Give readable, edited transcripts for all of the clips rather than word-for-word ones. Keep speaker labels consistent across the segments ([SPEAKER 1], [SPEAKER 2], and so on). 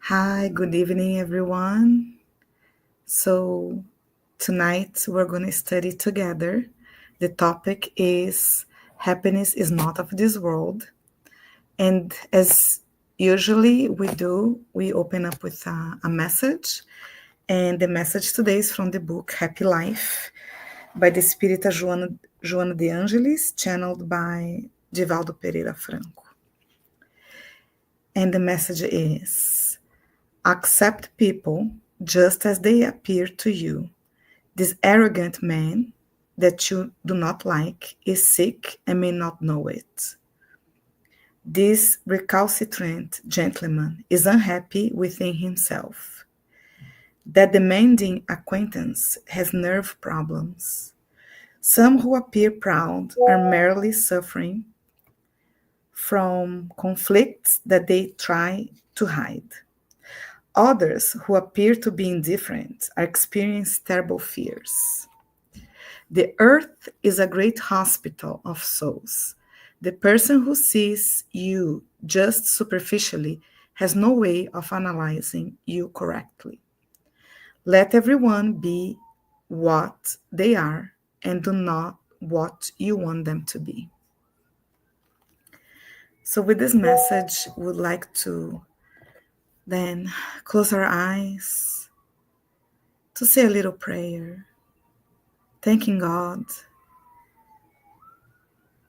[SPEAKER 1] Hi, good evening, everyone. So, tonight we're going to study together. The topic is Happiness is Not of This World. And as usually we do, we open up with a message. And the message today is from the book Happy Life by the Espírita Joana de Angelis, channeled by Divaldo Pereira Franco. And the message is: accept people just as they appear to you. This arrogant man that you do not like is sick and may not know it. This recalcitrant gentleman is unhappy within himself. That demanding acquaintance has nerve problems. Some who appear proud are merely suffering from conflicts that they try to hide. Others who appear to be indifferent are experiencing terrible fears. The earth is a great hospital of souls. The person who sees you just superficially has no way of analyzing you correctly. Let everyone be what they are and do not what you want them to be. So, with this message, we would like to then close our eyes to say a little prayer, thanking God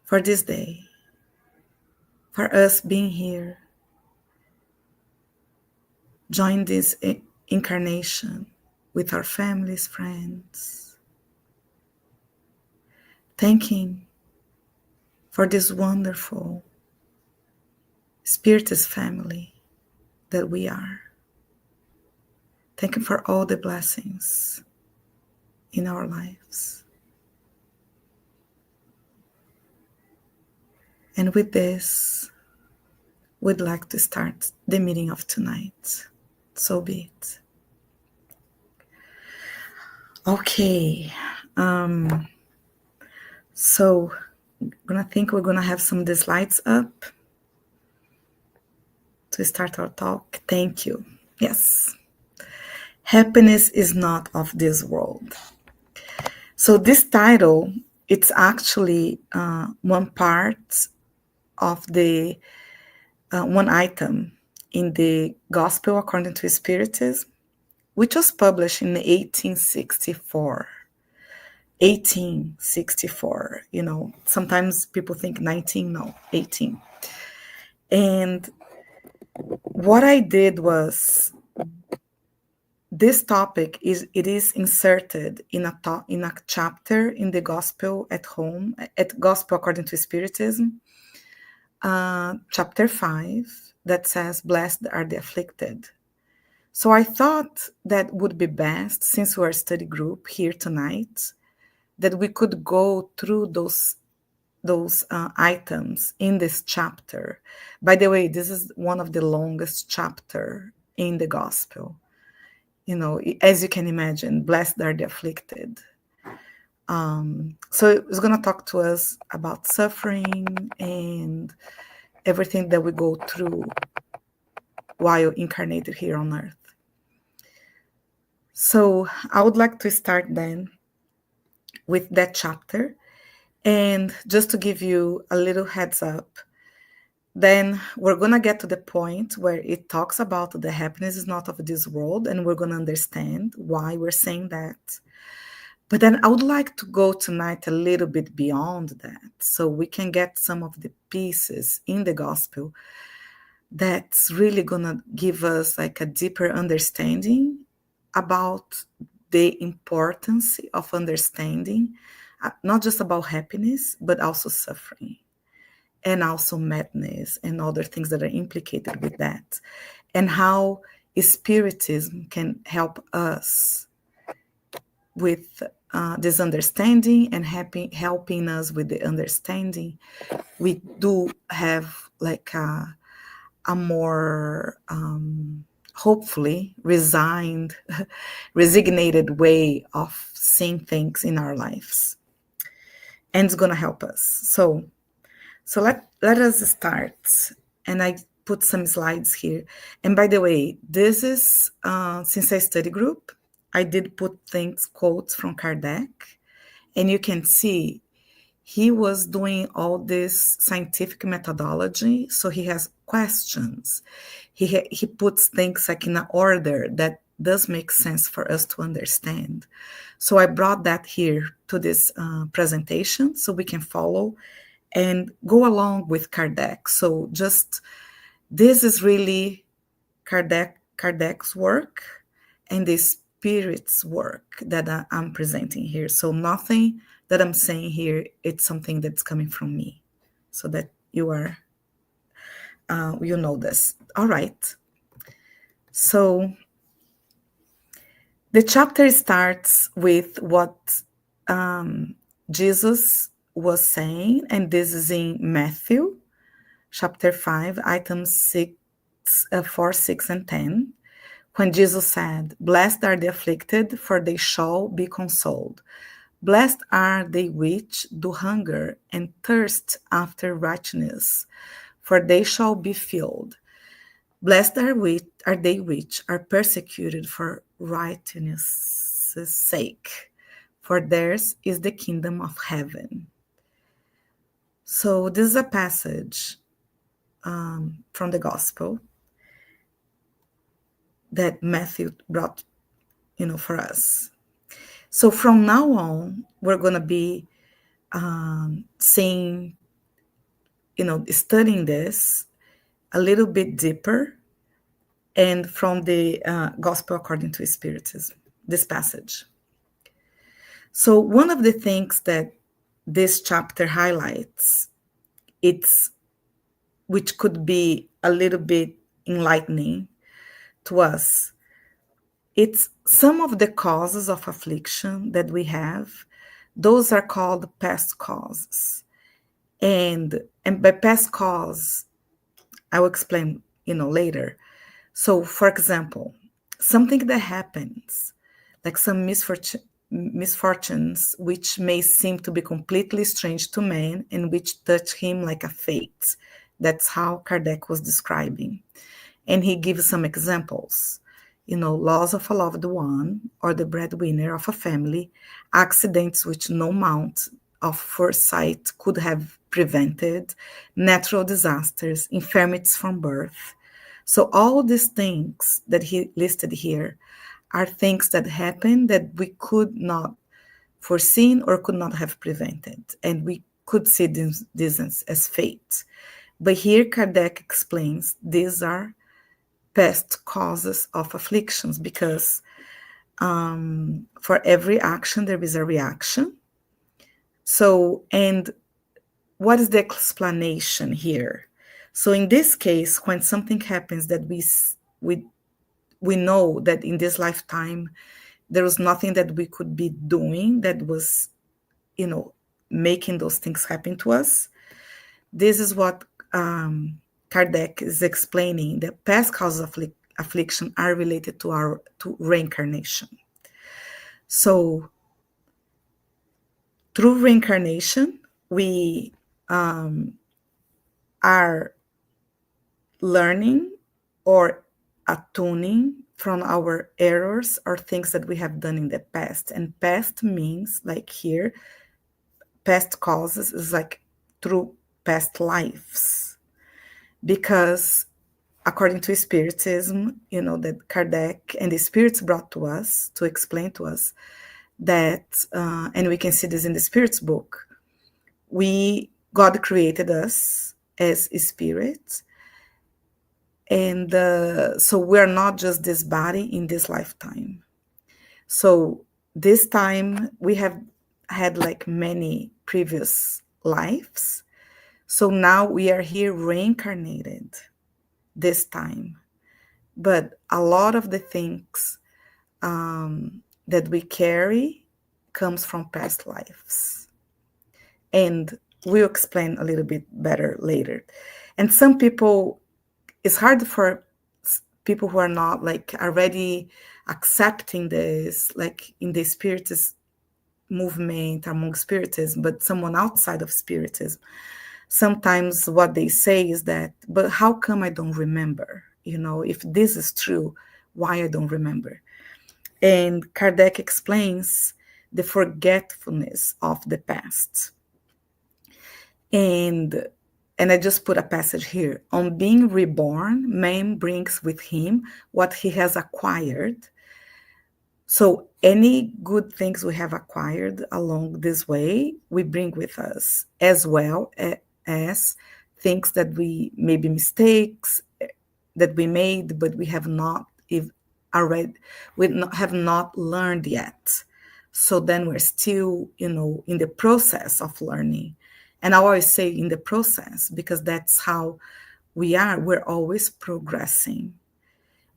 [SPEAKER 1] for this day, for us being here, join this incarnation with our families, friends, thanking for this wonderful Spiritist family that we are. Thank you for all the blessings in our lives. And with this, we'd like to start the meeting of tonight. So be it. Okay. So we're gonna have some of the slides up to start our talk. Thank you. Yes. Happiness is not of this world. So this title, it's actually one part of the one item in the Gospel According to Spiritism, which was published in 1864. 1864, sometimes people think 19, no, 18. And what I did was, this topic is inserted in a chapter in the Gospel at Gospel According to Spiritism, chapter 5, that says, "Blessed are the afflicted." So I thought that would be best, since we're a study group here tonight, that we could go through those items in this chapter. By the way, this is one of the longest chapter in the Gospel. As you can imagine, blessed are the afflicted. So it's going to talk to us about suffering and everything that we go through while incarnated here on earth. So I would like to start then with that chapter. And just to give you a little heads up, then we're going to get to the point where it talks about the happiness is not of this world, and we're going to understand why we're saying that. But then I would like to go tonight a little bit beyond that, so we can get some of the pieces in the gospel that's really going to give us like a deeper understanding about the importance of understanding, not just about happiness, but also suffering, and also madness and other things that are implicated with that, and how Spiritism can help us with this understanding and helping us with the understanding. We do have like a more hopefully resignated way of seeing things in our lives, and it's going to help us. So let us start. And I put some slides here. And by the way, this is since I study group, I did put things, quotes from Kardec, and you can see he was doing all this scientific methodology, so he has questions. He puts things like in an order that does make sense for us to understand. So I brought that here to this presentation so we can follow and go along with Kardec. So just this is really Kardec's work and the spirit's work that I'm presenting here. So nothing that I'm saying here, it's something that's coming from me, so that you are, you know this. All right. So the chapter starts with what Jesus was saying, and this is in Matthew, chapter 5, items 4, 6, and 10, when Jesus said, "Blessed are the afflicted, for they shall be consoled. Blessed are they which do hunger and thirst after righteousness, for they shall be filled. Blessed are they which are persecuted for righteousness' sake, for theirs is the kingdom of heaven." So this is a passage from the gospel that Matthew brought, for us. So from now on, we're going to be seeing, studying this a little bit deeper, and from the Gospel according to Spiritism, this passage. So one of the things that this chapter highlights, which could be a little bit enlightening to us, it's some of the causes of affliction that we have. Those are called past causes. And by past cause, I will explain, later. So, for example, something that happens, like some misfortunes, which may seem to be completely strange to man and which touch him like a fate. That's how Kardec was describing. And he gives some examples. Loss of a loved one or the breadwinner of a family, accidents which no amount of foresight could have prevented, natural disasters, infirmities from birth. So all these things that he listed here are things that happen that we could not foreseen or could not have prevented, and we could see this as fate. But here Kardec explains these are past causes of afflictions, because for every action there is a reaction. So, and what is the explanation here? So in this case, when something happens that we know that in this lifetime there was nothing that we could be doing that was, making those things happen to us. This is what Kardec is explaining. The past causes of affliction are related to reincarnation. So through reincarnation, we are learning or attuning from our errors or things that we have done in the past. And past means, like here, past causes is like through past lives. Because according to Spiritism, that Kardec and the spirits brought to us to explain to us that, and we can see this in the Spirits book, God created us as spirits. And so we're not just this body in this lifetime. So this time we have had like many previous lives. So now we are here reincarnated this time. But a lot of the things that we carry comes from past lives. And we'll explain a little bit better later. And some people, it's hard for people who are not like already accepting this, like in the Spiritist movement among Spiritism, but someone outside of Spiritism, sometimes what they say is that, but how come I don't remember? If this is true, why I don't remember? And Kardec explains the forgetfulness of the past. And I just put a passage here. On being reborn, man brings with him what he has acquired. So any good things we have acquired along this way, we bring with us, as well as things that we maybe mistakes that we made, but we have not already have not learned yet. So then we're still, in the process of learning. And I always say in the process, because that's how we are. We're always progressing.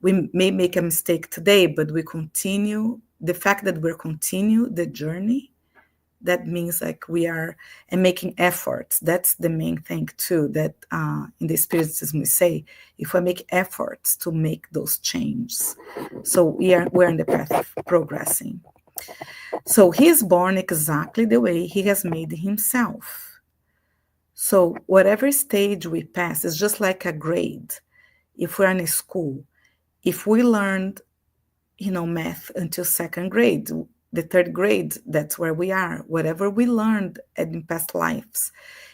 [SPEAKER 1] We may make a mistake today, but we continue. The fact that we're continue the journey, that means like we are and making efforts. That's the main thing too, that in the spiritism we say, if we make efforts to make those changes, so we're in the path of progressing. So he is born exactly the way he has made himself. So whatever stage we pass is just like a grade. If we're in a school, if we learned math until second grade, the third grade, that's where we are. Whatever we learned in past lives,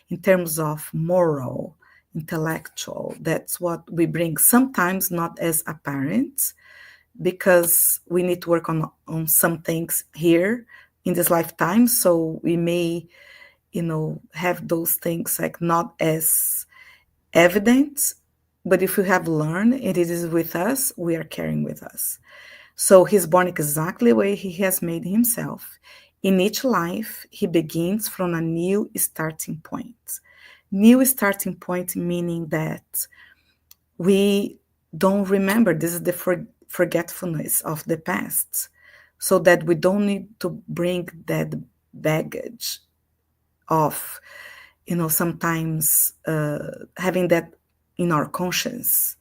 [SPEAKER 1] in terms of moral, intellectual, that's what we bring. Sometimes not as apparent, because we need to work on some things here in this lifetime. So we may, have those things like not as evident, but if we have learned, it is with us, we are carrying with us. So he's born exactly the way he has made himself. In each life, he begins from a new starting point. New starting point meaning that we don't remember. This is the forgetfulness of the past, so that we don't need to bring that baggage of, sometimes having that in our conscience,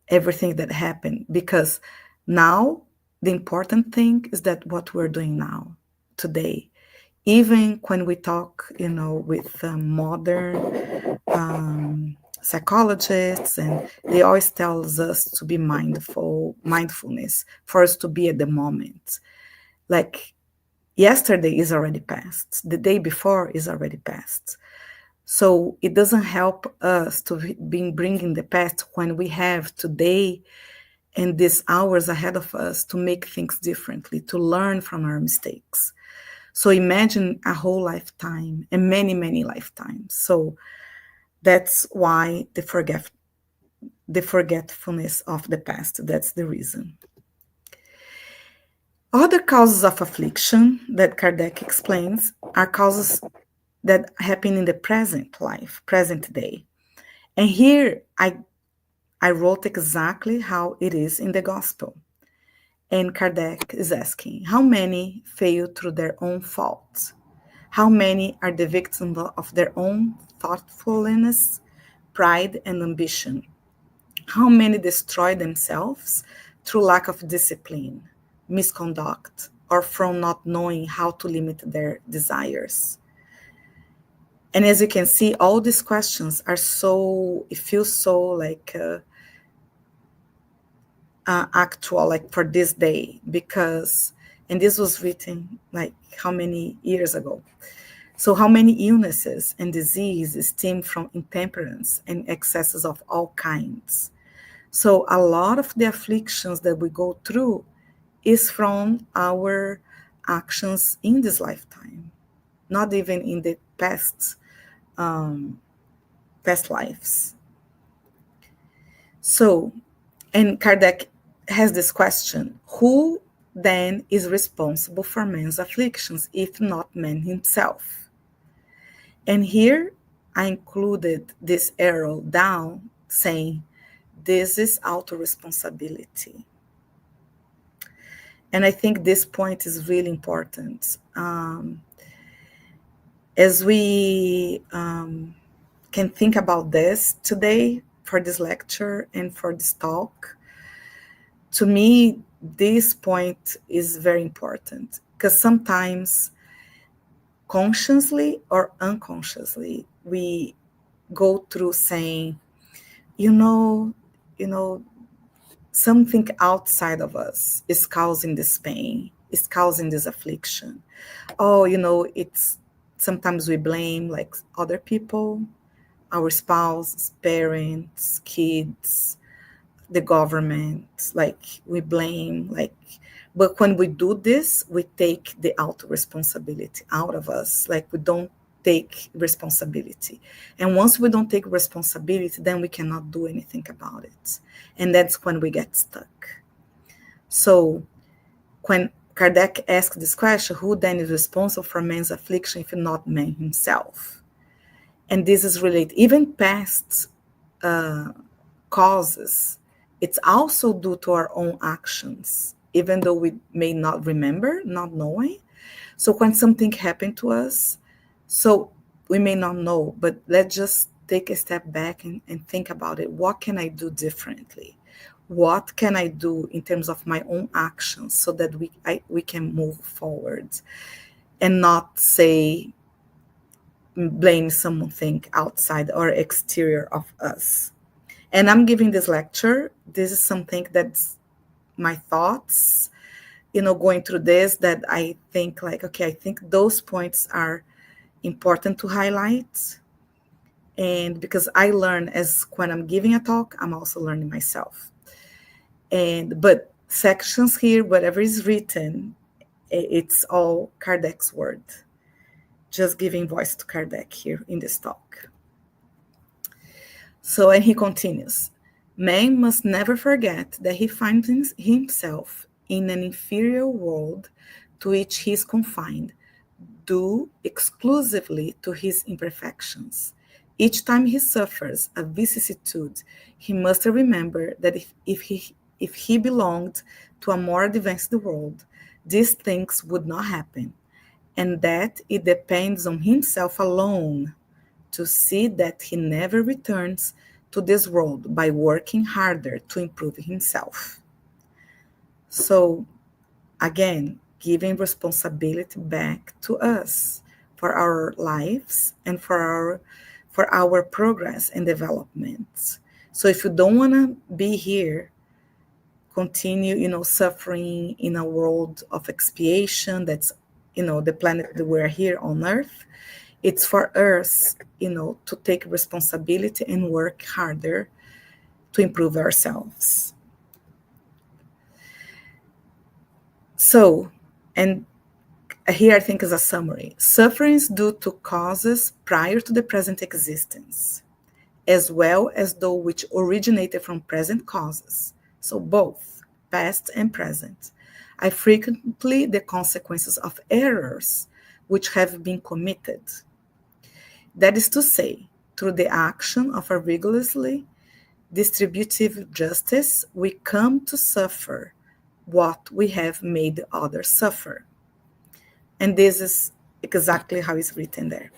[SPEAKER 1] everything that happened, because now the important thing is that what we're doing now, today, even when we talk, with modern psychologists, and they always tells us to be mindfulness, for us to be at the moment. Like yesterday is already past, the day before is already past. So it doesn't help us to be bringing the past when we have today and these hours ahead of us to make things differently, to learn from our mistakes. So imagine a whole lifetime and many, many lifetimes. So that's why the forgetfulness of the past. That's the reason. Other causes of affliction that Kardec explains are causes that happen in the present life, present day. And here I wrote exactly how it is in the gospel. And Kardec is asking, how many fail through their own faults? How many are the victims of their own thoughtfulness, pride, and ambition? How many destroy themselves through lack of discipline, misconduct, or from not knowing how to limit their desires? And as you can see, all these questions are it feels so like actual, like for this day, because, and this was written like how many years ago? So how many illnesses and diseases stem from intemperance and excesses of all kinds? So a lot of the afflictions that we go through is from our actions in this lifetime, not even in the past lives. So, and Kardec has this question: who then is responsible for man's afflictions, if not man himself? And here I included this arrow down saying, this is auto-responsibility. And I think this point is really important. As we can think about this today for this lecture and for this talk, to me, this point is very important, because sometimes, consciously or unconsciously, we go through saying, you know, you know, something outside of us is causing this pain, is causing this affliction. Oh, it's sometimes we blame like other people, our spouse, parents, kids, the government, like we blame, like, but when we do this, we take the auto responsibility out of us, like we don't take responsibility. And once we don't take responsibility, then we cannot do anything about it. And that's when we get stuck. So when Kardec asked this question, who then is responsible for man's affliction if not man himself? And this is related, even past uh, causes, it's also due to our own actions, even though we may not remember, not knowing. So when something happened to us, so we may not know, but let's just take a step back and think about it. What can I do differently? What can I do in terms of my own actions so that we can move forward and not say, blame something outside or exterior of us. And I'm giving this lecture. This is something that's my thoughts, going through this, that I think like, okay, I think those points are important to highlight. And because I learn as when I'm giving a talk, I'm also learning myself. But sections here, whatever is written, it's all Kardec's word. Just giving voice to Kardec here in this talk. So, and he continues, man must never forget that he finds himself in an inferior world to which he is confined, due exclusively to his imperfections. Each time he suffers a vicissitude, he must remember that if he belonged to a more advanced world, these things would not happen, and that it depends on himself alone to see that he never returns to this world by working harder to improve himself. So, again, giving responsibility back to us for our lives and for our progress and development. So if you don't want to be here, continue, suffering in a world of expiation, that's, the planet that we're here on Earth, it's for us, to take responsibility and work harder to improve ourselves. So, and here I think is a summary. Suffering is due to causes prior to the present existence, as well as those which originated from present causes. So both past and present are frequently the consequences of errors which have been committed. That is to say, through the action of a rigorously distributive justice, we come to suffer what we have made others suffer. And this is exactly how it's written there.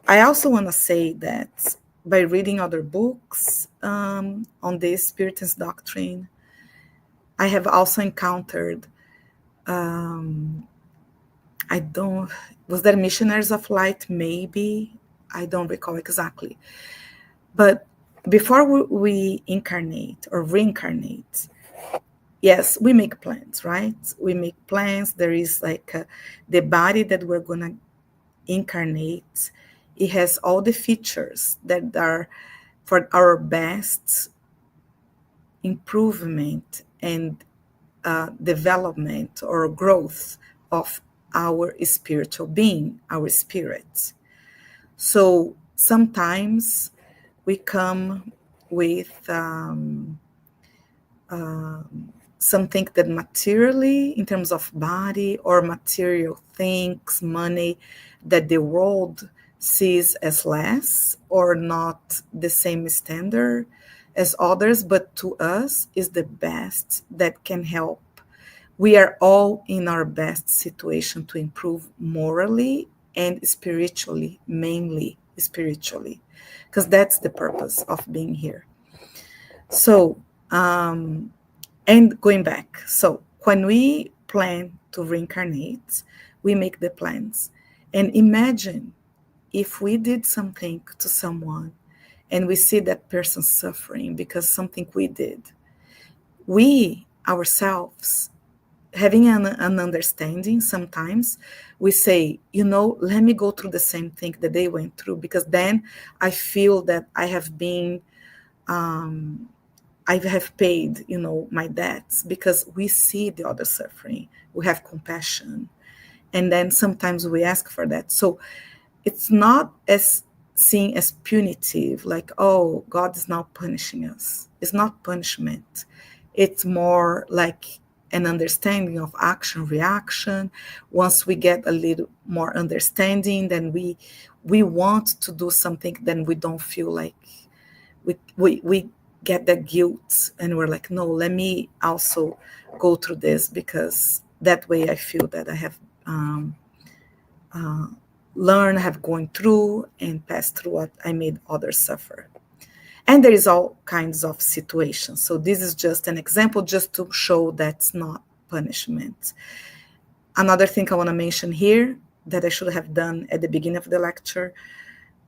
[SPEAKER 1] I also want to say that by reading other books on this Spiritist doctrine, I have also encountered, I don't, was there Missionaries of Light? Maybe, I don't recall exactly. But before we incarnate or reincarnate, yes, we make plans, right? We make plans. There is like the body that we're going to incarnate. It has all the features that are for our best improvement and development or growth of our spiritual being, our spirit. So sometimes we come with something that materially, in terms of body or material things, money, that the world sees as less or not the same standard as others, but to us is the best that can help. We are all in our best situation to improve morally and spiritually, mainly spiritually, because that's the purpose of being here. So, and going back, so when we plan to reincarnate, we make the plans. And imagine if we did something to someone and we see that person suffering because something we did. We ourselves, having an understanding, sometimes we say, let me go through the same thing that they went through, because then I feel that I have been, I have paid, my debts, because we see the other suffering. We have compassion. And then sometimes we ask for that. So it's not as seen as punitive, like, oh, God is now punishing us. It's not punishment. It's more like an understanding of action reaction. Once we get a little more understanding, then we want to do something, then we don't feel like we get the guilt, and we're like, no, let me also go through this, because that way I feel that I have learned, have gone through and passed through what I made others suffer. And there is all kinds of situations. So this is just an example, just to show that's not punishment. Another thing I want to mention here that I should have done at the beginning of the lecture,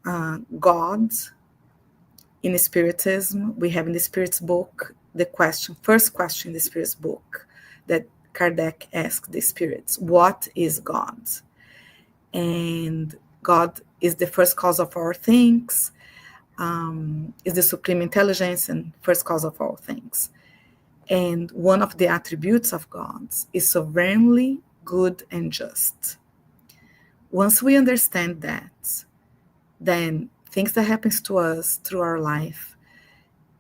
[SPEAKER 1] God in Spiritism, we have in the Spirit's book, the first question in the Spirit's book that Kardec asked the spirits, what is God? And God is the first cause of all things, is the supreme intelligence and first cause of all things. And one of the attributes of God is sovereignly good and just. Once we understand that, then things that happens to us through our life,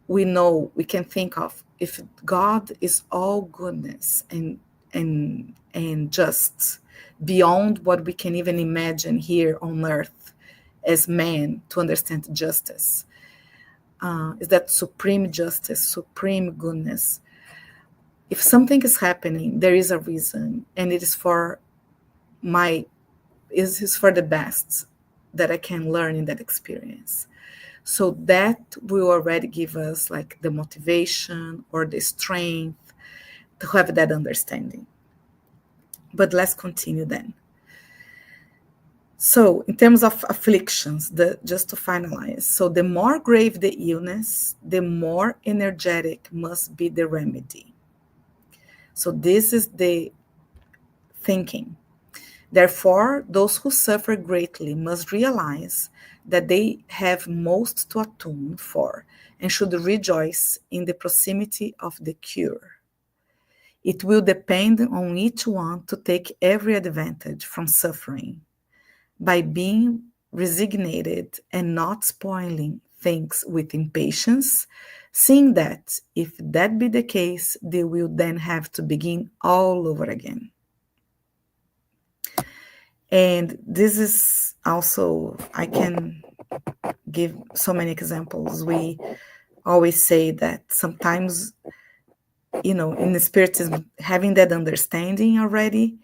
[SPEAKER 1] we know, we can think of, if God is all goodness and just, beyond what we can even imagine here on earth as man to understand justice, is that supreme justice, supreme goodness. If something is happening, there is a reason, and it is for is for the best that I can learn in that experience. So that will already give us like the motivation or the strength to have that understanding. But let's continue then. So in terms of afflictions, just to finalize, so the more grave the illness, the more energetic must be the remedy. So this is the thinking. Therefore, those who suffer greatly must realize that they have most to atone for and should rejoice in the proximity of the cure. It will depend on each one to take every advantage from suffering by being resignated and not spoiling things with impatience, seeing that if that be the case, they will then have to begin all over again. And this is also, I can give so many examples. We always say that sometimes, in the Spiritism, having that understanding already,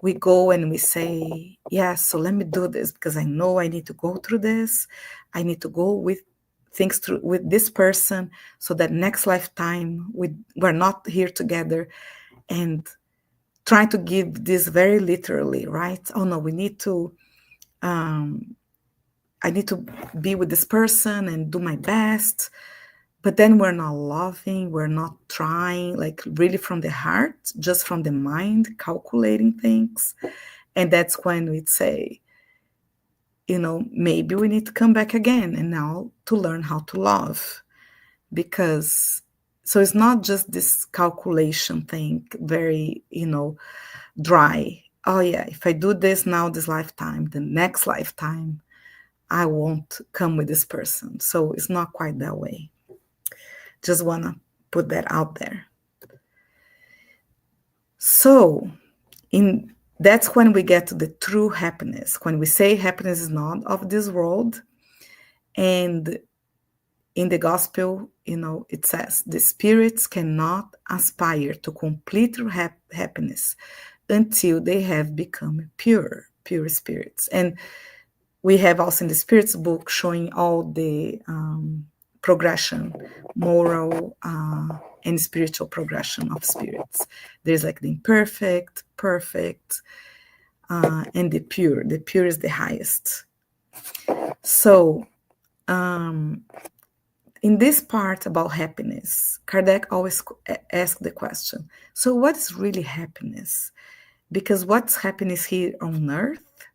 [SPEAKER 1] we go and we say, yeah, so let me do this, because I know I need to go through this. I need to go with things through with this person, so that next lifetime we're not here together, and try to give this very literally, right? Oh no, we need to, I need to be with this person and do my best. But then we're not loving, we're not trying, like really from the heart, just from the mind, calculating things. And that's when we'd say, maybe we need to come back again and now to learn how to love. Because, so it's not just this calculation thing, very, dry. Oh yeah, if I do this now, this lifetime, the next lifetime, I won't come with this person. So it's not quite that way. Just want to put that out there. So that's when we get to the true happiness. When we say happiness is not of this world, and in the gospel, it says the spirits cannot aspire to complete happiness until they have become pure spirits. And we have also in the Spirits book showing all the progression, moral and spiritual progression of spirits. There's like the imperfect, perfect, and the pure. The pure is the highest. So um, in this part about happiness, Kardec always asked the question, so what is really happiness? Because what's happiness here on earth,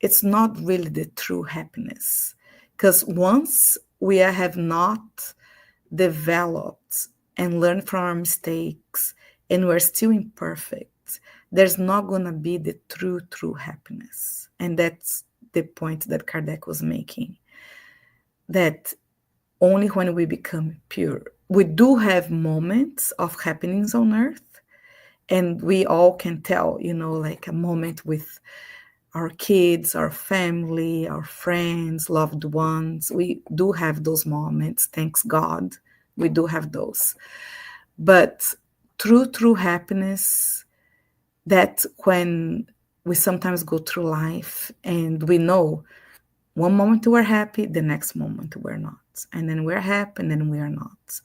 [SPEAKER 1] it's not really the true happiness. Because once we have not developed and learned from our mistakes and we're still imperfect, there's not going to be the true happiness. And that's the point that Kardec was making, that only when we become pure. We do have moments of happenings on earth, and we all can tell, like a moment with our kids, our family, our friends, loved ones. We do have those moments, thanks God. We do have those. But true happiness, that's when we sometimes go through life and we know one moment we're happy, the next moment we're not. And then we're happy, and then we are not.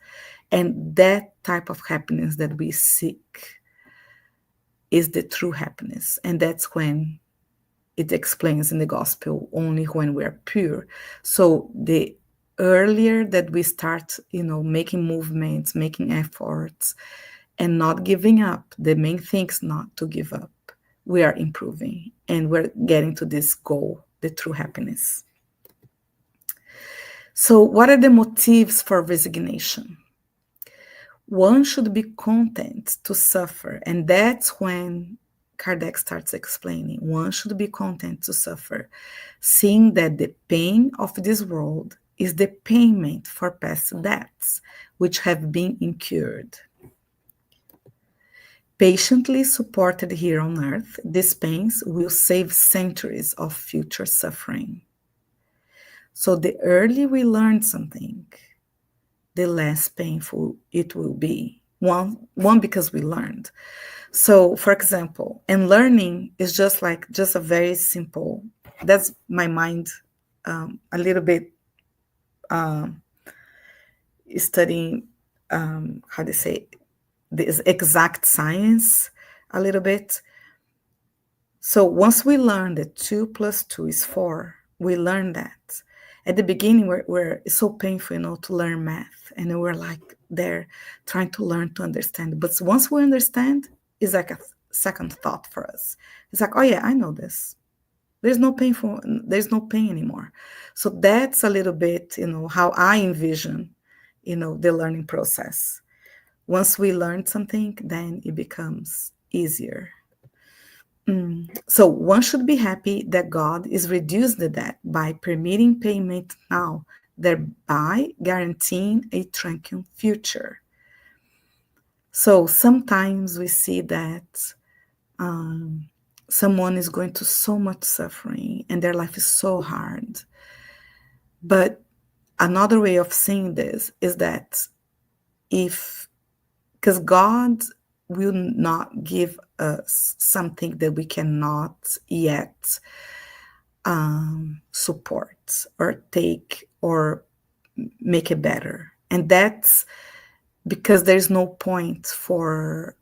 [SPEAKER 1] And that type of happiness that we seek is the true happiness. And that's when it explains in the gospel, only when we're pure. So the earlier that we start, making movements, making efforts, and not giving up, the main thing is not to give up. We are improving and we're getting to this goal, the true happiness. So, what are the motives for resignation? One should be content to suffer, and that's when Kardec starts explaining. One should be content to suffer, seeing that the pain of this world is the payment for past debts which have been incurred. Patiently supported here on earth, these pains will save centuries of future suffering. So the earlier we learn something, the less painful it will be. One because we learned. So, for example, and learning is just a very simple. That's my mind, a little bit studying. How do you say this exact science a little bit. So once we learn that 2 plus 2 is 4, we learn that. At the beginning, it's so painful, to learn math. And we're like there trying to learn to understand. But once we understand, it's like a second thought for us. It's like, oh yeah, I know this. There's no pain anymore. So that's a little bit, how I envision, the learning process. Once we learn something, then it becomes easier. So one should be happy that God is reducing the debt by permitting payment now, thereby guaranteeing a tranquil future. So sometimes we see that someone is going through so much suffering and their life is so hard. But another way of seeing this is that because God will not give us something that we cannot yet support or take or make it better. And that's because there's no point for,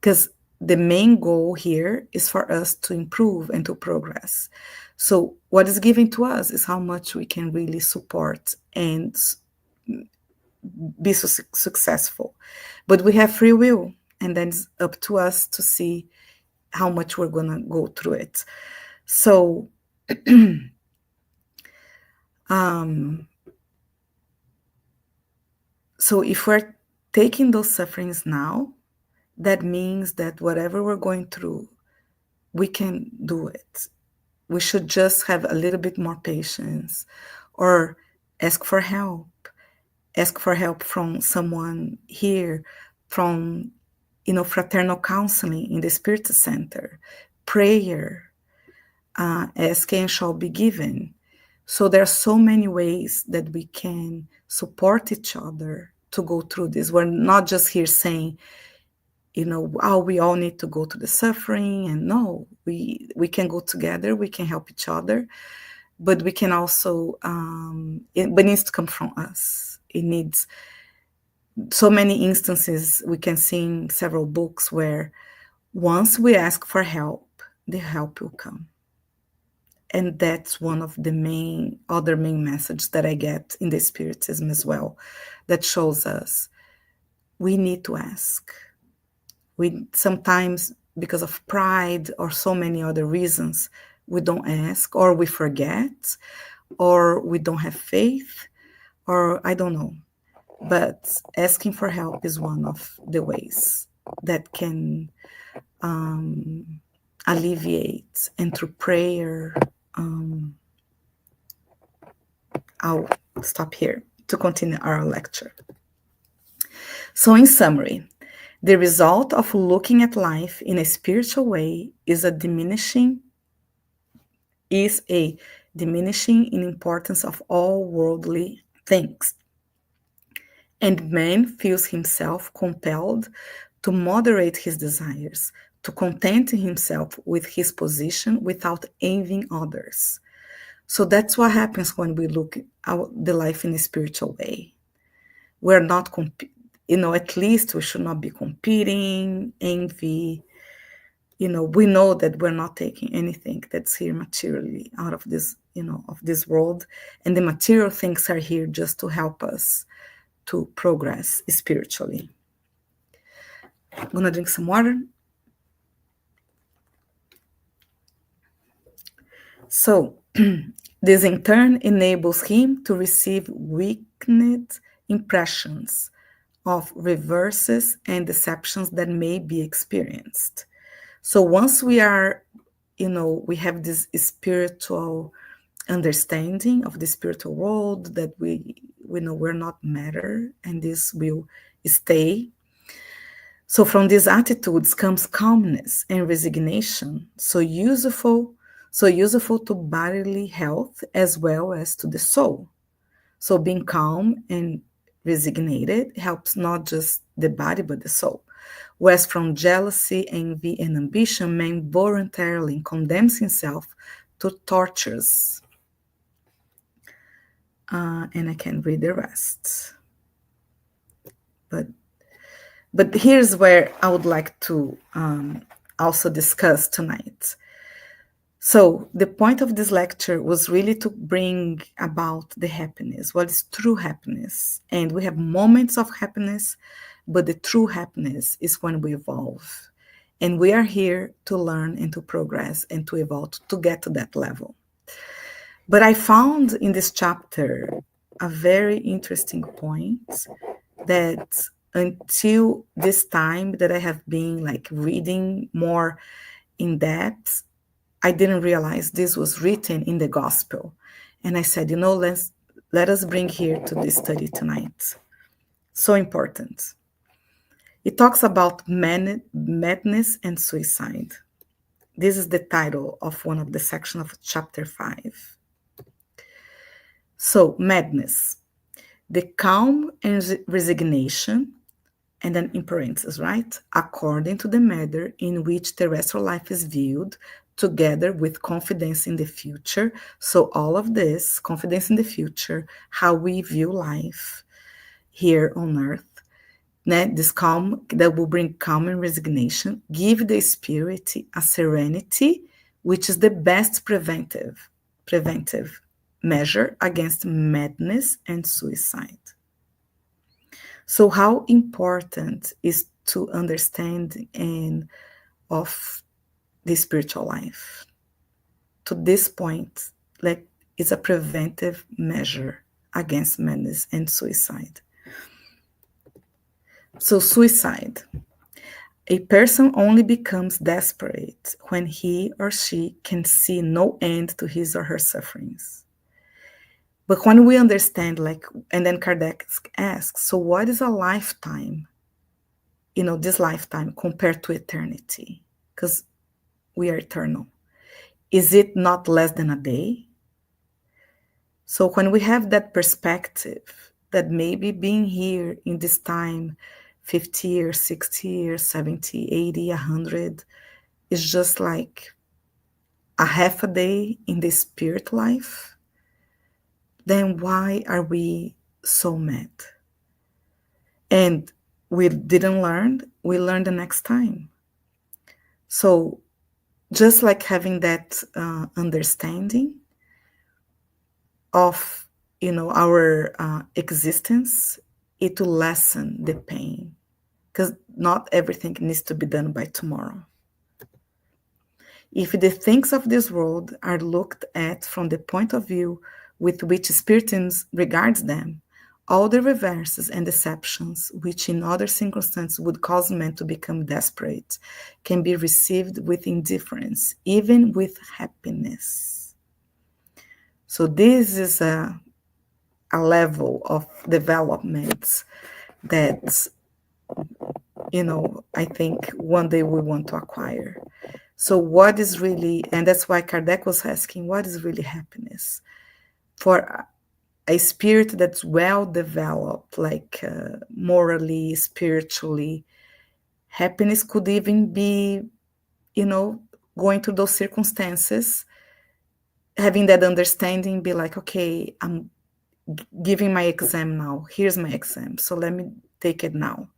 [SPEAKER 1] because the main goal here is for us to improve and to progress. So what is given to us is how much we can really support and be successful. But we have free will, and then it's up to us to see how much we're going to go through it. So so if we're taking those sufferings now, that means that whatever we're going through, we can do it. We should just have a little bit more patience, or ask for help. Ask for help from someone here, from fraternal counseling in the Spirit Center, prayer, ask and shall be given. So there are so many ways that we can support each other to go through this. We're not just here saying, oh, we all need to go through the suffering. And no, we can go together, we can help each other, but we can also, it needs to come from us. It needs so many instances we can see in several books where once we ask for help, the help will come. And that's one of the other main messages that I get in the Spiritism as well, that shows us we need to ask. We sometimes, because of pride or so many other reasons, we don't ask, or we forget, or we don't have faith, or I don't know. But asking for help is one of the ways that can alleviate, and through prayer. I'll stop here to continue our lecture. So, in summary, the result of looking at life in a spiritual way is a diminishing in importance of all worldly things, and man feels himself compelled to moderate his desires, to content himself with his position without envying others. So that's what happens when we look at the life in a spiritual way. We're not, at least we should not be competing, envy. We know that we're not taking anything that's here materially out of this, of this world. And the material things are here just to help us to progress spiritually. I'm gonna drink some water. So, this in turn enables him to receive weakened impressions of reverses and deceptions that may be experienced. So once we are, we have this spiritual understanding of the spiritual world, that we know we're not matter, and this will stay. So from these attitudes comes calmness and resignation, so useful to bodily health as well as to the soul. So being calm and resignated helps not just the body but the soul. Whereas from jealousy, envy, and ambition, man voluntarily condemns himself to tortures. And I can read the rest. But here's where I would like to also discuss tonight. So the point of this lecture was really to bring about the happiness, what is true happiness. And we have moments of happiness, but the true happiness is when we evolve. And we are here to learn and to progress and to evolve to get to that level. But I found in this chapter a very interesting point that until this time that I have been like reading more in depth, I didn't realize this was written in the gospel. And I said, let us bring here to this study tonight. So important. It talks about madness and suicide. This is the title of one of the sections of chapter 5. So, madness, the calm and resignation, and then in parentheses, right? According to the manner in which terrestrial life is viewed, together with confidence in the future. So all of this, confidence in the future, how we view life here on earth, this calm that will bring calm and resignation, give the spirit a serenity, which is the best preventive measure against madness and suicide. So how important is to understand and of the spiritual life? To this point, like, it's a preventive measure against madness and suicide. So suicide. A person only becomes desperate when he or she can see no end to his or her sufferings. But when we understand, and then Kardec asks, so what is a lifetime? This lifetime compared to eternity? Because we are eternal. Is it not less than a day? So when we have that perspective, that maybe being here in this time, 50 years, 60 years, 70, 80, 100, is just like a half a day in the spirit life, then why are we so mad? And we didn't learn, we learn the next time. So just like having that understanding of, our existence, it will lessen the pain, because not everything needs to be done by tomorrow. If the things of this world are looked at from the point of view with which Spiritism regards them, all the reverses and deceptions, which in other circumstances would cause men to become desperate, can be received with indifference, even with happiness. So this is a level of development that, I think one day we want to acquire. So what is really, and that's why Kardec was asking, what is really happiness? For a spirit that's well developed, like morally, spiritually, happiness could even be, going through those circumstances, having that understanding, be like, okay, I'm giving my exam now. Here's my exam. So let me take it now,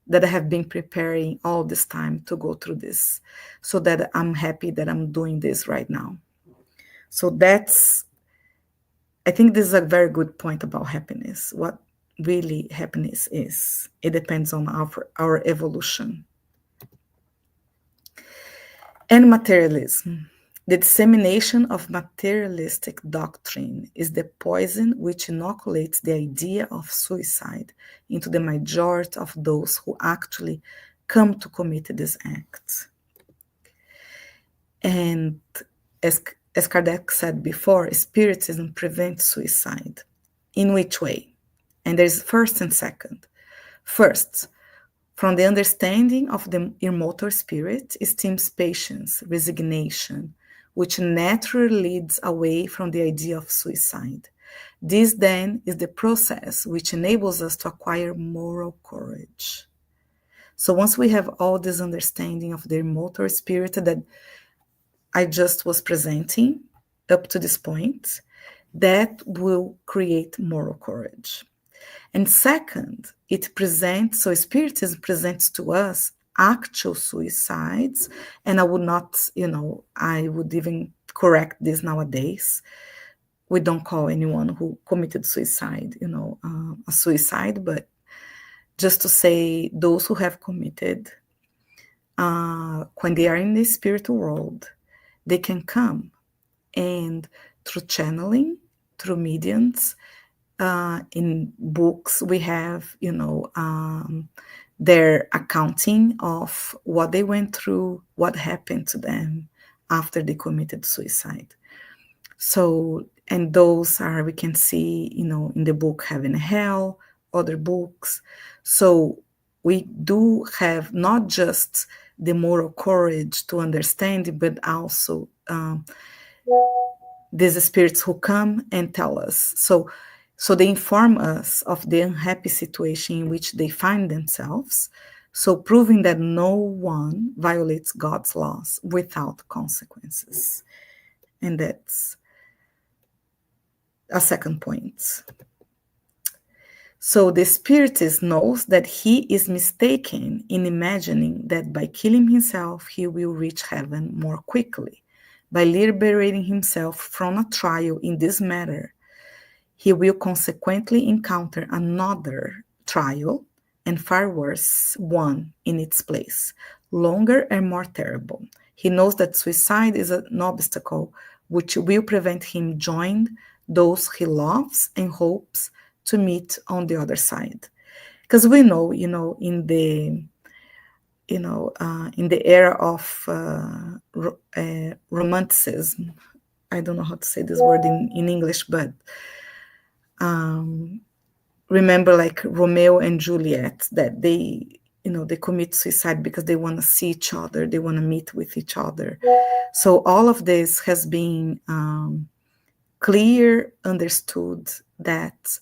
[SPEAKER 1] that I have been preparing all this time to go through this, so that I'm happy that I'm doing this right now. So I think this is a very good point about happiness. What really happiness is, it depends on our evolution. And materialism. The dissemination of materialistic doctrine is the poison which inoculates the idea of suicide into the majority of those who actually come to commit this act. And as Kardec said before, Spiritism prevents suicide. In which way? And there's first and second. First, from the understanding of the immortal spirit stems patience, resignation, which naturally leads away from the idea of suicide. This then is the process which enables us to acquire moral courage. So once we have all this understanding of the immortal spirit that I just was presenting up to this point, that will create moral courage. And second, it presents, so Spiritism presents to us actual suicides, and I would not, I would even correct this nowadays. We don't call anyone who committed suicide, a suicide, but just to say those who have committed, when they are in the spiritual world, they can come and through channeling, through mediums, in books we have, their accounting of what they went through, what happened to them after they committed suicide. So, and those are, we can see, in the book Heaven and Hell, other books. So we do have not just the moral courage to understand, but also these spirits who come and tell us. So they inform us of the unhappy situation in which they find themselves, so proving that no one violates God's laws without consequences. And that's a second point. So the spiritist knows that he is mistaken in imagining that by killing himself, he will reach heaven more quickly. By liberating himself from a trial in this matter, he will consequently encounter another trial, and far worse one in its place, longer and more terrible. He knows that suicide is an obstacle which will prevent him joining those he loves and hopes to meet on the other side. Because we know, in the in the era of romanticism, I don't know how to say this word in English, but remember, like Romeo and Juliet, that they commit suicide because they want to see each other, they want to meet with each other. So all of this has been clear, understood, that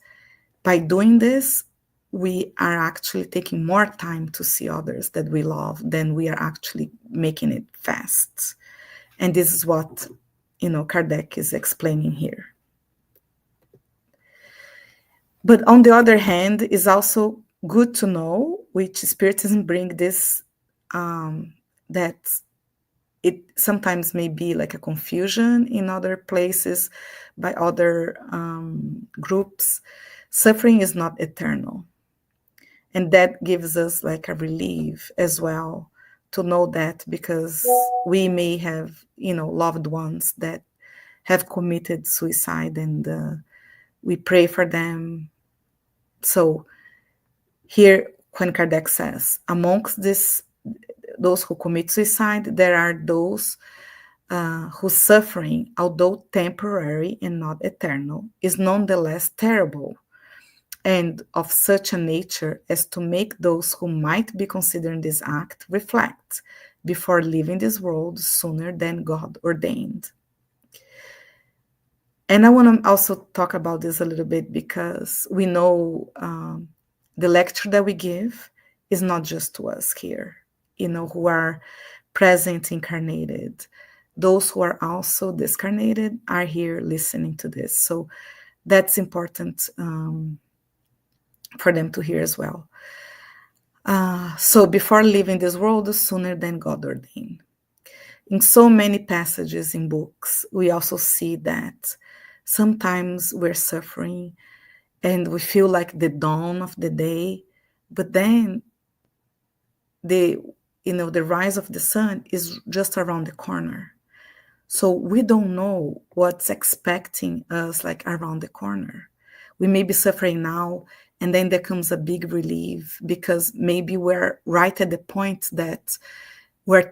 [SPEAKER 1] by doing this, we are actually taking more time to see others that we love than we are actually making it fast. And this is what, Kardec is explaining here. But on the other hand, it's also good to know which Spiritism bring this, that it sometimes may be like a confusion in other places by other groups. Suffering is not eternal. And that gives us like a relief as well to know that, because we may have, loved ones that have committed suicide, and we pray for them. So here, when Kardec says, amongst those who commit suicide, there are those whose suffering, although temporary and not eternal, is nonetheless terrible, and of such a nature as to make those who might be considering this act reflect before leaving this world sooner than God ordained. And I want to also talk about this a little bit, because we know the lecture that we give is not just to us here, who are present incarnated. Those who are also discarnated are here listening to this. So that's important for them to hear as well. So before leaving this world, sooner than God ordained. In so many passages in books, we also see that sometimes we're suffering and we feel like the dawn of the day, but then the rise of the sun is just around the corner. So we don't know what's expecting us like around the corner. We may be suffering now, and then there comes a big relief, because maybe we're right at the point that we're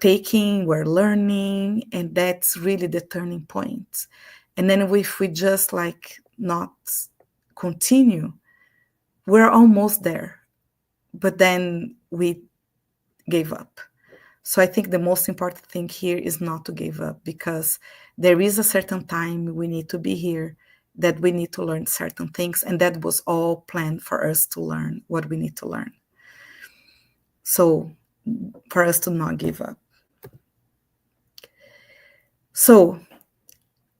[SPEAKER 1] learning, and that's really the turning point. And then if we just like not continue, we're almost there, but then we gave up. So I think the most important thing here is not to give up, because there is a certain time we need to be here, that we need to learn certain things, and that was all planned for us to learn what we need to learn. So for us to not give up. So,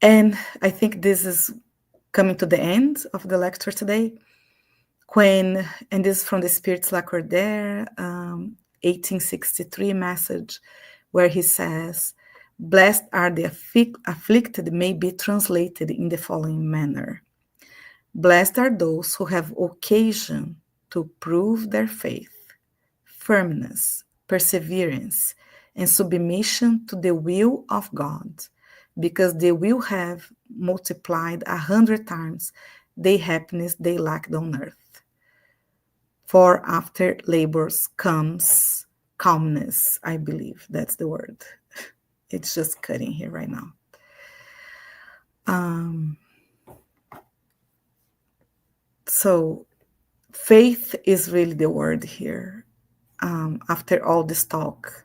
[SPEAKER 1] and I think this is coming to the end of the lecture today, and this is from the Spirits Lacordaire, 1863 message, where he says, blessed are the afflicted, may be translated in the following manner. Blessed are those who have occasion to prove their faith, firmness, perseverance, and submission to the will of God, because they will have multiplied 100 times the happiness they lacked on earth. For after labors comes calmness, I believe that's the word. It's just cutting here right now. So faith is really the word here. After all this talk,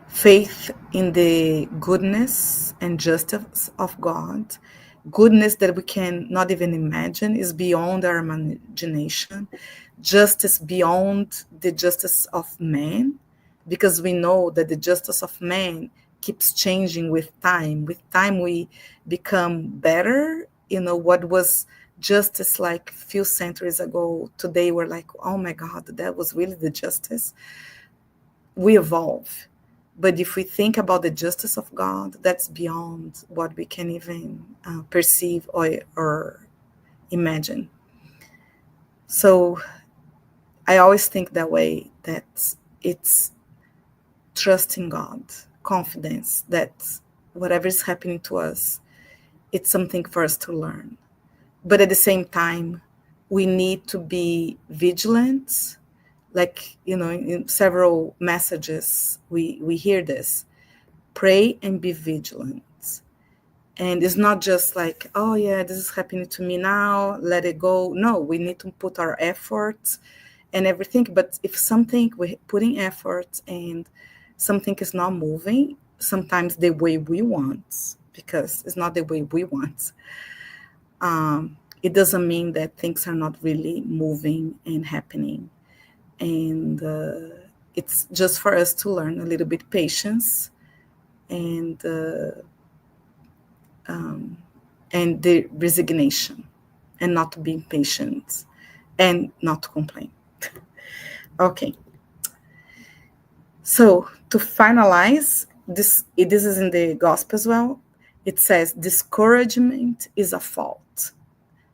[SPEAKER 1] faith in the goodness and justice of God, goodness that we can not even imagine, is beyond our imagination, justice beyond the justice of man, because we know that the justice of man keeps changing with time. With time, we become better. What was justice like a few centuries ago, today we're like, oh my God, that was really the justice. We evolve. But if we think about the justice of God, that's beyond what we can even perceive or imagine. So I always think that way, that it's trusting God, confidence that whatever is happening to us, it's something for us to learn. But at the same time, we need to be vigilant. Like, in several messages, we hear this. Pray and be vigilant. And it's not just like, oh yeah, this is happening to me now, let it go. No, we need to put our efforts and everything. But if something we're putting effort and something is not moving, sometimes the way we want, because it's not the way we want, it doesn't mean that things are not really moving and happening. And it's just for us to learn a little bit patience and the resignation, and not to be impatient and not to complain. Okay. So to finalize, this is in the gospel as well. It says discouragement is a fault.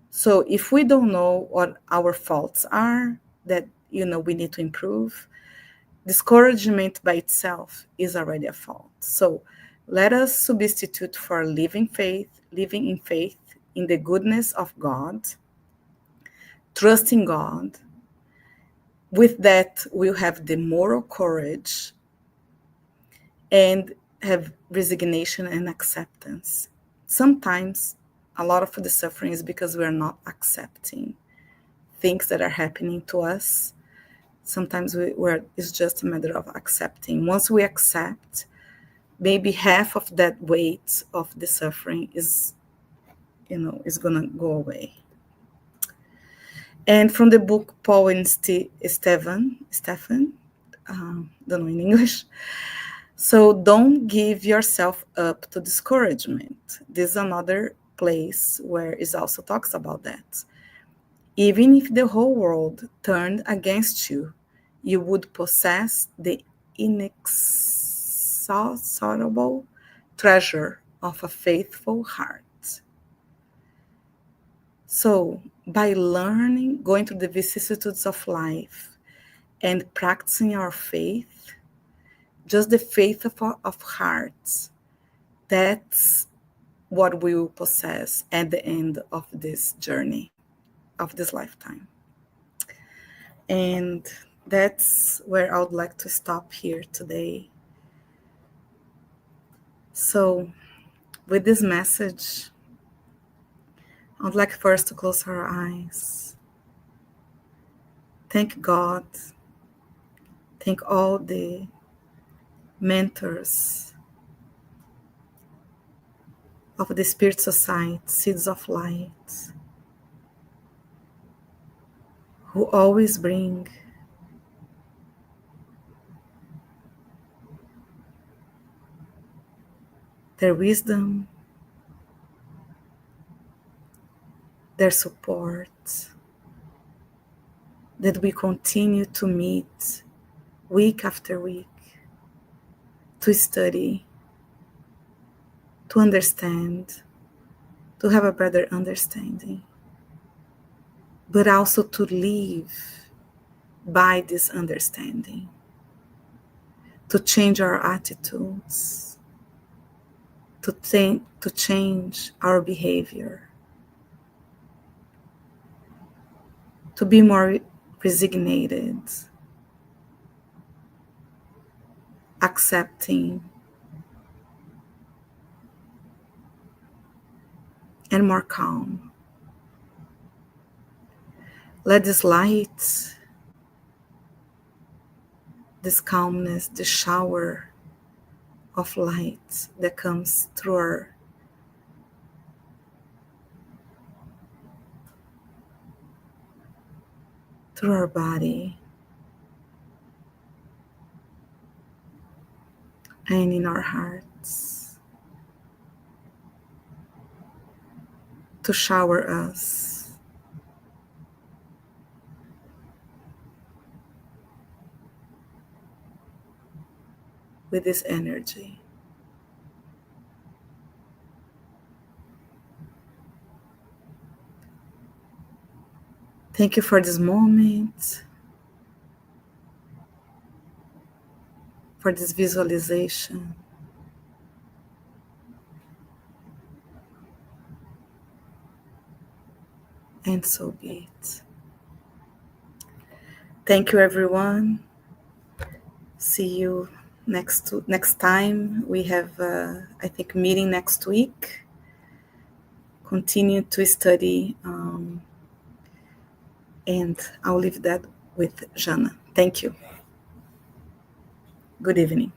[SPEAKER 1] So if we don't know what our faults are, that we need to improve, discouragement by itself is already a fault. So let us substitute for living in faith in the goodness of God, trusting God. With that, we'll have the moral courage and have resignation and acceptance. Sometimes a lot of the suffering is because we are not accepting things that are happening to us. Sometimes it's just a matter of accepting. Once we accept, maybe half of that weight of the suffering is gonna go away. And from the book Paul and Stephen, don't know in English. So don't give yourself up to discouragement. This is another place where it also talks about that. Even if the whole world turned against you, you would possess the inexhaustible treasure of a faithful heart. So, by learning, going through the vicissitudes of life, and practicing our faith, just the faith of hearts, that's what we will possess at the end of this journey, of this lifetime. And that's where I would like to stop here today. So, with this message, I would like first to close our eyes. Thank God. Thank all the mentors of the Spirit Society, Seeds of Light, who always bring their wisdom, their support, that we continue to meet week after week, to study, to understand, to have a better understanding, but also to live by this understanding, to change our attitudes, to change our behavior, to be more resignated, accepting, and more calm. Let this light, this calmness, this shower of light that comes through our body and in our hearts, to shower us with this energy. Thank you for this moment, for this visualization. And so be it. Thank you, everyone. See you next time. We have, I think, meeting next week. Continue to study, and I'll leave that with Jana. Thank you. Good evening.